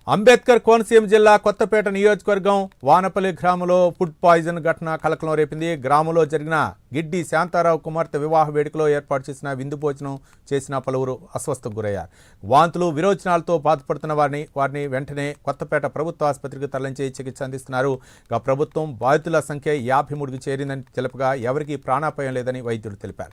అంబేద్కర్ కోనసీమ జిల్లా కొత్తపేట నియోజకవర్గం వానపల్లి గ్రామంలో ఫుడ్ పాయిజన్ ఘటన కలకలం రేపింది. గ్రామంలో జరిగిన గిడ్డి శాంతారావు కుమార్తె వివాహ వేడుకలో ఏర్పాటు చేసిన విందు భోజనం చేసిన పలువురు అస్వస్థకు గురయ్యారు. వాంతులు విరోచనాలతో బాధపడుతున్న వారిని వెంటనే కొత్తపేట ప్రభుత్వ ఆసుపత్రికి తరలించి చికిత్స అందిస్తున్నారు. ప్రభుత్వం బాధితుల సంఖ్య 53కి చేరిందని తెలుపగా ఎవరికీ ప్రాణాపాయం లేదని వైద్యులు తెలిపారు.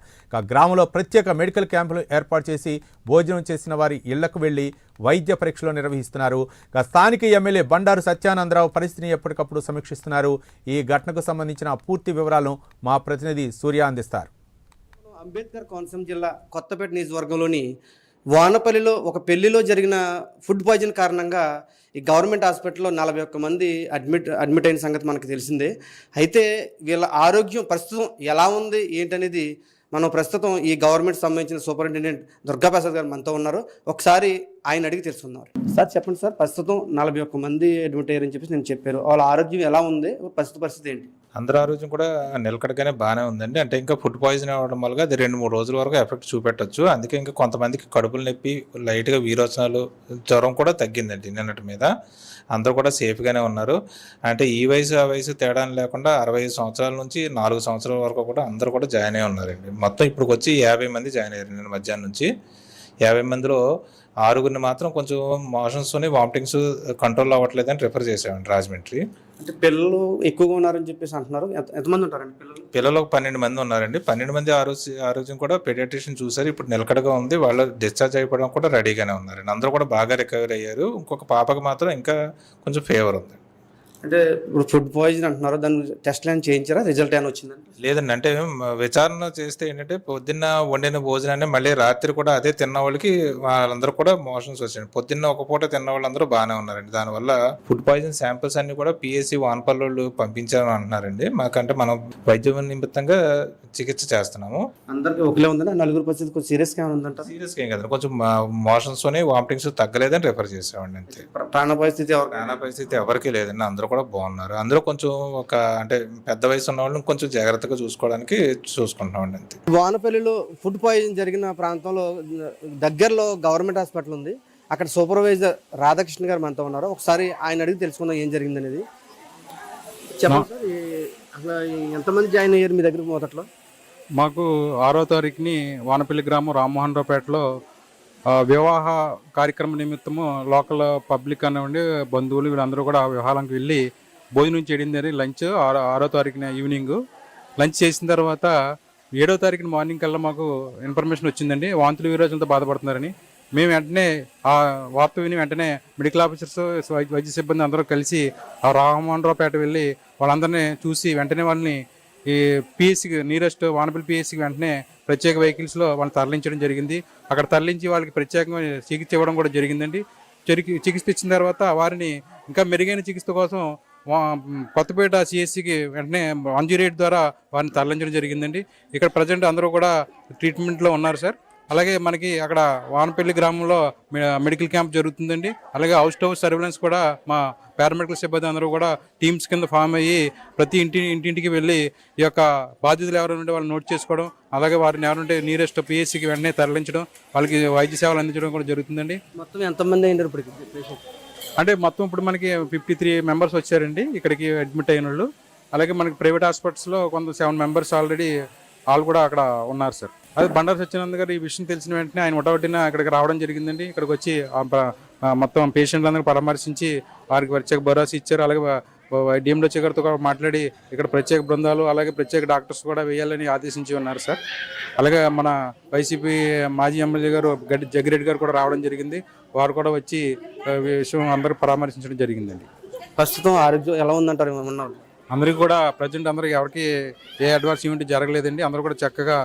గ్రామంలో ప్రత్యేక మెడికల్ క్యాంపులు ఏర్పాటు చేసి భోజనం చేసిన వారి ఇళ్లకు వెళ్లి వైద్య పరీక్షలు నిర్వహిస్తున్నారు. స్థానిక ఎమ్మెల్యే బండారు సత్యానందరావు పరిస్థితిని ఎప్పటికప్పుడు సమీక్షిస్తున్నారు. ఈ ఘటనకు సంబంధించిన పూర్తి వివరాలను మా ప్రతినిధి సూర్య అందిస్తారు. అంబేద్కర్ కోనసీమ జిల్లా కొత్తపేట నియోజకవర్గంలోని వానపల్లిలో ఒక పెళ్లిలో జరిగిన ఫుడ్ పాయిజన్ కారణంగా ఈ గవర్నమెంట్ హాస్పిటల్లో 41 మంది అడ్మిట్ అయిన సంగతి మనకు తెలిసిందే. అయితే వీళ్ళ ఆరోగ్యం ప్రస్తుతం ఎలా ఉంది ఏంటనేది మనం ప్రస్తుతం ఈ గవర్నమెంట్ సంబంధించిన సూపరింటెండెంట్ దుర్గాప్రసాద్ గారు మనతో ఉన్నారు. ఒకసారి ఆయన అడిగి తెలుసుకున్నారు. సార్ చెప్పండి సార్, ప్రస్తుతం 41 మంది అడ్మిట్ అయ్యారని చెప్పేసి నేను చెప్పారు. వాళ్ళ ఆరోగ్యం ఎలా ఉంది, ప్రస్తుత పరిస్థితి ఏంటి? అందరి ఆరోగ్యం కూడా నిలకడగానే బాగానే ఉందండి. అంటే ఇంకా ఫుడ్ పాయిజన్ అవ్వడం వల్ల అది 2-3 రోజుల వరకు ఎఫెక్ట్ చూపెట్టచ్చు. అందుకే ఇంకా కొంతమందికి కడుపులు నొప్పి, లైట్గా విరోచనాలు, జ్వరం కూడా తగ్గిందండి నిన్నటి మీద. అందరూ కూడా సేఫ్గానే ఉన్నారు. అంటే ఈ వయసు ఆ వయసు తేడా లేకుండా 65 సంవత్సరాల నుంచి 4 సంవత్సరాల వరకు కూడా అందరూ కూడా జాయిన్ అయి ఉన్నారండి. మొత్తం ఇప్పుడు వచ్చి 50 మంది జాయిన్ అయ్యారు. నిన్న మధ్యాహ్నం నుంచి 50 మందిలో 6గురిని మాత్రం కొంచెం మోషన్స్తోని వామిటింగ్స్ కంట్రోల్ అవ్వట్లేదని రిఫర్ చేసామండి రాజమండ్రి. అంటే పిల్లలు ఎక్కువగా ఉన్నారని చెప్పేసి అంటున్నారు. ఎంతమంది ఉంటారండి పిల్లలు? 12 మంది ఉన్నారండి. 12 మంది ఆరోగ్యం కూడా పెడియాట్రిషియన్ చూసారు. ఇప్పుడు నిలకడగా ఉంది. వాళ్ళు డిశ్చార్జ్ అయిపోవడం కూడా రెడీగానే ఉన్నారండి. అందరూ కూడా బాగా రికవరీ అయ్యారు. ఇంకొక పాపకు మాత్రం ఇంకా కొంచెం ఫీవర్ ఉంది. అంటే ఇప్పుడు ఫుడ్ పాయిజన్ అంటున్నారు, దాన్ని టెస్ట్లు ఏమైనా చేయించారా? రిజల్ట్ ఏమైనా వచ్చిందండి? లేదండి. అంటే విచారణ చేస్తే ఏంటంటే పొద్దున్న వండిన భోజనాన్ని మళ్ళీ రాత్రి కూడా అదే తిన్న వాళ్ళకి వాళ్ళందరూ కూడా మోషన్స్ వచ్చాయండి. పొద్దున్న ఒక పూట తిన్న వాళ్ళందరూ బాగానే ఉన్నారండి. దానివల్ల ఫుడ్ పాయిజన్ శాంపిల్స్ అన్ని కూడా PSC వానపల్లి వాళ్ళు పంపించారని అంటున్నారండి. మాకంటే మనం వైద్య నిమిత్తంగా చికిత్స చేస్తున్నాము. అందరికీ ఒకేలా ఉందండి? 4 పరిస్థితి కొంచెం సీరియస్గా ఉందంట? సీరియస్గా ఏం కదండి, కొంచెం మోషన్స్తోనే వామిటింగ్స్ తగ్గలేదని రిఫర్ చేసామండి. అంతే. ప్రాణ పరిస్థితి ఎవరికి లేదండి. అందరూ కూడా బాగున్నారు. అందరూ కొంచెం అంటే పెద్ద వయసు ఉన్న వాళ్ళని కొంచెం జాగ్రత్తగా చూసుకుంటున్నామండి. అంతే. వానపల్లిలో ఫుడ్ పాయిజన్ జరిగిన ప్రాంతంలో దగ్గరలో గవర్నమెంట్ హాస్పిటల్ ఉంది. అక్కడ సూపర్వైజర్ రాధాకృష్ణ గారు మనతో ఉన్నారు. ఒకసారి ఆయన అడిగి తెలుసుకుందాం ఏం జరిగింది అనేది. చెప్పండి సార్, అసలు ఎంతమంది జాయిన్ అయ్యారు మీ దగ్గర మొదట్లో? మాకు 6వ తారీఖుని వానపల్లి గ్రామం రామ్మోహన్ రావుపేటలో వివాహ కార్యక్రమం నిమిత్తము లోకల్ పబ్లిక్ అనివ్వండి, బంధువులు వీళ్ళందరూ కూడా వివాహాలకు వెళ్ళి భోజనం చేయడం జరిగింది. లంచ్ 6వ తారీఖున ఈవినింగ్ లంచ్ చేసిన తర్వాత 7వ తారీఖున మార్నింగ్ కల్లా మాకు ఇన్ఫర్మేషన్ వచ్చిందండి, వాంతులు విరోచనతో బాధపడుతున్నారని. మేము వెంటనే ఆ వార్త విని వెంటనే మెడికల్ ఆఫీసర్స్, వైద్య సిబ్బంది అందరూ కలిసి ఆ రామ్మోహన్ రావుపేట వెళ్ళి వాళ్ళందరినీ చూసి వెంటనే వాళ్ళని ఈ PSCకి నియరెస్ట్ వానపల్లి PSCకి వెంటనే ప్రత్యేక వెహికల్స్లో వాళ్ళని తరలించడం జరిగింది. అక్కడ తరలించి వాళ్ళకి ప్రత్యేకమైన చికిత్స ఇవ్వడం కూడా జరిగిందండి. చికిత్స ఇచ్చిన తర్వాత వారిని ఇంకా మెరుగైన చికిత్స కోసం కొత్తపేట CSCకి వెంటనే 108 ద్వారా వారిని తరలించడం జరిగిందండి. ఇక్కడ ప్రజెంట్ అందరూ కూడా ట్రీట్మెంట్లో ఉన్నారు సార్. అలాగే మనకి అక్కడ వానపల్లి గ్రామంలో మెడికల్ క్యాంప్ జరుగుతుందండి. అలాగే హౌస్ టు హౌస్ సర్వేలెన్స్ కూడా మా పారామెడికల్ సిబ్బంది అందరూ కూడా టీమ్స్ కింద ఫామ్ అయ్యి ప్రతి ఇంటింటికి వెళ్ళి ఈ యొక్క బాధితులు ఎవరు ఉంటే వాళ్ళు నోట్ చేసుకోవడం, అలాగే వారిని ఎవరుంటే నియరెస్ట్ PSCకి వెంటనే తరలించడం, వాళ్ళకి వైద్య సేవలు అందించడం కూడా జరుగుతుందండి. మొత్తం ఎంతమంది అయినారు ఇప్పటికి పేషెంట్? అంటే మొత్తం ఇప్పుడు మనకి 53 మెంబర్స్ వచ్చారండి ఇక్కడికి అడ్మిట్ అయిన వాళ్ళు. అలాగే మనకి ప్రైవేట్ హాస్పిటల్స్లో కొంత 7 మెంబర్స్ ఆల్రెడీ వాళ్ళు కూడా అక్కడ ఉన్నారు సార్. అదే బండారు సత్యానంద గారు ఈ విషయం తెలిసిన వెంటనే ఆయన ఒకటిన ఇక్కడికి రావడం జరిగిందండి. ఇక్కడికి వచ్చి మొత్తం పేషెంట్లందరినీ పరామర్శించి వారికి ప్రత్యేక భరోసా ఇచ్చారు. అలాగే DMHO గారితో కూడా మాట్లాడి ఇక్కడ ప్రత్యేక బృందాలు అలాగే ప్రత్యేక డాక్టర్స్ కూడా వేయాలని ఆదేశించి ఉన్నారు సార్. అలాగే మన వైసీపీ మాజీ ఎమ్మెల్యే గారు జగ్గిరెడ్డి గారు కూడా రావడం జరిగింది. వారు కూడా వచ్చి విషయం అందరూ పరామర్శించడం జరిగిందండి. ప్రస్తుతం ఆరోగ్యం ఎలా ఉందంటారు? అందరికీ కూడా ప్రజెంట్ అందరికి ఎవరికి ఏ అడ్వాన్స్ ఈవెంట్ జరగలేదండి. అందరూ కూడా చక్కగా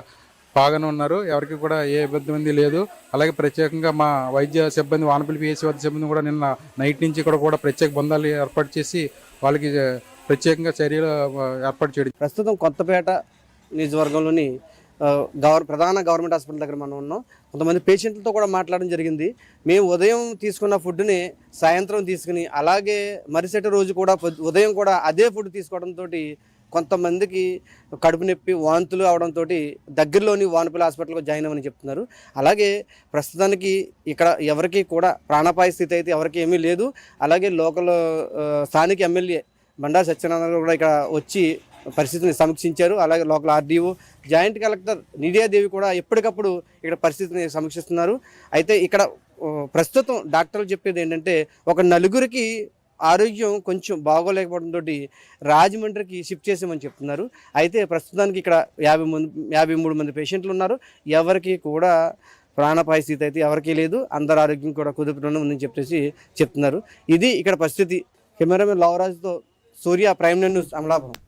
బాగానే ఉన్నారు. ఎవరికి కూడా ఏ ఇబ్బంది లేదు. అలాగే ప్రత్యేకంగా మా వైద్య సిబ్బంది వానపల్లి PSC వైద్య సిబ్బంది కూడా నిన్న నైట్ నుంచి ఇక్కడ కూడా ప్రత్యేక బృందాలు ఏర్పాటు చేసి వాళ్ళకి ప్రత్యేకంగా చర్యలు ఏర్పాటు చేయడం. ప్రస్తుతం కొత్తపేట నియోజకవర్గంలోని ప్రధాన గవర్నమెంట్ హాస్పిటల్ దగ్గర మనం ఉన్నాం. కొంతమంది పేషెంట్లతో కూడా మాట్లాడడం జరిగింది. మేము ఉదయం తీసుకున్న ఫుడ్ని సాయంత్రం తీసుకుని అలాగే మరుసటి రోజు కూడా ఉదయం కూడా అదే ఫుడ్ తీసుకోవడంతో కొంతమందికి కడుపు నొప్పి వాంతులు అవడంతో దగ్గరలోని వానపల్లి హాస్పిటల్కి జాయిన్ అవ్వని చెప్తున్నారు. అలాగే ప్రస్తుతానికి ఇక్కడ ఎవరికి కూడా ప్రాణాపాయ స్థితి అయితే ఎవరికి ఏమీ లేదు. అలాగే లోకల్ స్థానిక ఎమ్మెల్యే బండారు సత్యనారాయణ కూడా ఇక్కడ వచ్చి పరిస్థితిని సమీక్షించారు. అలాగే లోకల్ ఆర్డీఓ, జాయింట్ కలెక్టర్ నిడియాదేవి కూడా ఎప్పటికప్పుడు ఇక్కడ పరిస్థితిని సమీక్షిస్తున్నారు. అయితే ఇక్కడ ప్రస్తుతం డాక్టర్లు చెప్పేది ఏంటంటే ఒక నలుగురికి ఆరోగ్యం కొంచెం బాగోలేకపోవడంతో రాజమండ్రికి షిఫ్ట్ చేసామని చెప్తున్నారు. అయితే ప్రస్తుతానికి ఇక్కడ 53 మంది పేషెంట్లు ఉన్నారు. ఎవరికి కూడా ప్రాణాపాయ స్థితి అయితే ఎవరికీ లేదు. అందరి ఆరోగ్యం కూడా కుదుపులోనే ఉందని చెప్పేసి చెప్తున్నారు. ఇది ఇక్కడ పరిస్థితి. కెమెరామెన్ లావరాజ్తో సూర్య, ప్రైమ్ న్యూస్, అమలాపురం.